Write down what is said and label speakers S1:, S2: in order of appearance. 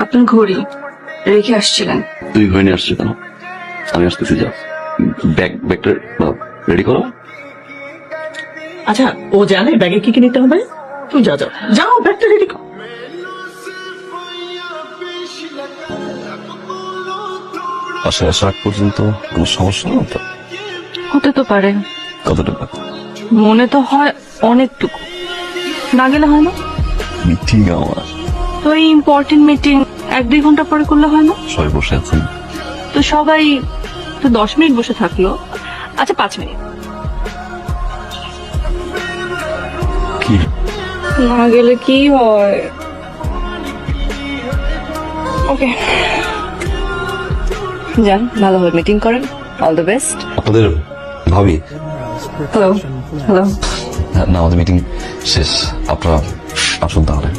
S1: আপনার ঘড়ি রেখে আসছিলেন।
S2: তুই ঘরে নিয়ে আসছিস কেন? আমি আসতেছি, যা ব্যাগটা রেডি করো।
S3: আচ্ছা, ও জানে ব্যাগে কি কি নিতে হবে? তুমি যাও যাও যাও, ব্যাগটা রেডি করো।
S2: বাসায় আসার আগ পর্যন্ত কোনো সমস্যা না তো?
S1: হতে তো পারে,
S2: কতটুকু?
S1: মনে তো হয় অনেকটুকু। না গেলে হয় না?
S2: মিটিং আমার,
S1: তো এই ইম্পর্টেন্ট মিটিং 1-2 ঘন্টা পরে করলে হয় না?
S2: সবাই বসে আছেন।
S1: তো সবাই তো 10 মিনিট বসে থাকলো। আচ্ছা 5 মিনিট
S2: কি
S1: না গেলে কি হয়? ওকে, যান, ভালোভাবে মিটিং করেন। All the best.
S2: আপনাদের ভাবি?
S1: Hello hello.
S2: না, আমাদের মিটিং শেষ, আপনারা আসুন তাহলে।